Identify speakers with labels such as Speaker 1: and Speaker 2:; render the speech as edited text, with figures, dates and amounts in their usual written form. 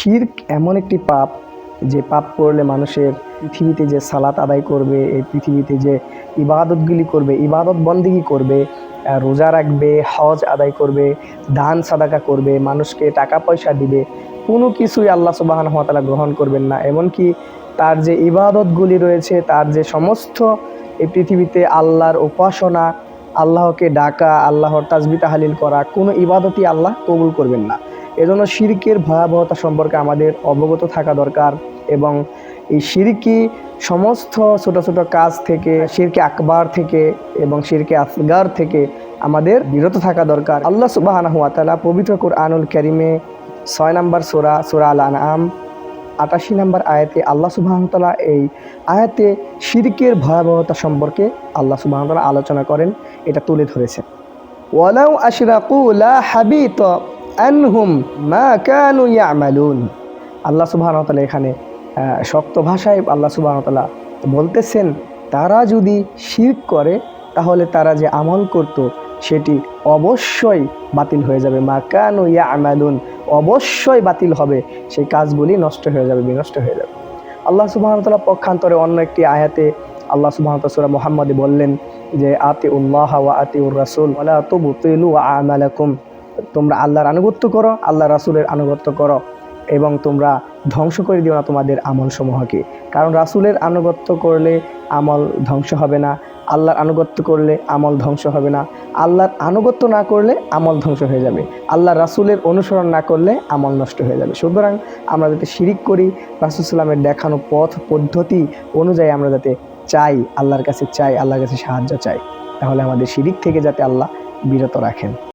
Speaker 1: শিরক এমন একটি পাপ যে পাপ করলে মানুষের পৃথিবীতে যে সালাত আদায় করবে, এই পৃথিবীতে যে ইবাদতগুলি করবে, ইবাদত বন্দেগী করবে, রোজা রাখবে, হজ আদায় করবে, দান সাদাকা করবে, মানুষকে টাকা পয়সা দিবে, কোনো কিছুই আল্লাহ সুবহানাহু ওয়া তাআলা গ্রহণ করবেন না। এমনকি তার যে ইবাদতগুলি রয়েছে, তার যে সমস্ত এই পৃথিবীতে আল্লাহর উপাসনা, আল্লাহকে ডাকা, আল্লাহর তাসবিহ তাহলিল করা, কোনো ইবাদতই আল্লাহ কবুল করবেন না। এজন্য শিরকের ভয়াবহতা সম্পর্কে আমাদের অবগত থাকা দরকার এবং এই শিরকি সমস্ত ছোট ছোট কাজ থেকে, শিরকে আকবার থেকে এবং শিরকে আসগার থেকে আমাদের বিরত থাকা দরকার। আল্লাহ সুবহানাহু ওয়া তাআলা পবিত্র কুরআনুল কারীমে 6 নম্বর সূরা আল আনআম 88 নম্বর আয়াতে আল্লাহ সুবহানাহু ওয়া তাআলা এই আয়াতে শিরকের ভয়াবহতা সম্পর্কে আল্লাহ সুবহানাহু ওয়া তাআলা আলোচনা করেন, এটা তুলে ধরেছেন। ওয়ালাউ আশরাকু লা হাবিতা আনহুম মা কানু ইয়ামালুন। আল্লাহ সুবহানাহু ওয়া তাআলা এখানে শক্ত ভাষায় আল্লাহ সুবহানাহু ওয়া তাআলা বলতেছেন, তারা যদি শিরক করে তাহলে তারা যে আমল করত সেটি অবশ্যই বাতিল হয়ে যাবে। মা কানু ইয়ামালুন, অবশ্যই বাতিল হবে, সেই কাজগুলি নষ্ট হয়ে যাবে, বিনষ্ট হয়ে যাবে। আল্লাহ সুবহানাহু ওয়া তাআলা পক্ষান্তরে অন্য একটি আয়াতে আল্লাহ সুবহানাহু ওয়া তাআলা সূরা মুহাম্মদে বললেন যে আতিউল্লাহ ওয়া আতিউর রাসূল ওয়ালা তুবতিলু আমালাকুম, তোমরা আল্লাহর আনুগত্য করো, আল্লাহ রাসূলের আনুগত্য করো এবং তোমরা ধ্বংস করে দিও না তোমাদের আমলসমূহকে। কারণ রাসূলের আনুগত্য করলে আমল ধ্বংস হবে না, আল্লাহর আনুগত্য করলে আমল ধ্বংস হবে না, আল্লাহর আনুগত্য না করলে আমল ধ্বংস হয়ে যাবে, আল্লাহ রাসূলের অনুসরণ না করলে আমল নষ্ট হয়ে যাবে। সুতরাং আমরা যাতে শিরিক করি, রাসূল সাল্লাল্লাহু আলাইহি ওয়াসাল্লামের দেখানো পথ পদ্ধতি অনুযায়ী আমরা যাতে চাই, আল্লাহর কাছে চাই, আল্লাহর কাছে সাহায্য চাই, তাহলে আমাদের শিরিক থেকে যাতে আল্লাহ বিরত রাখেন।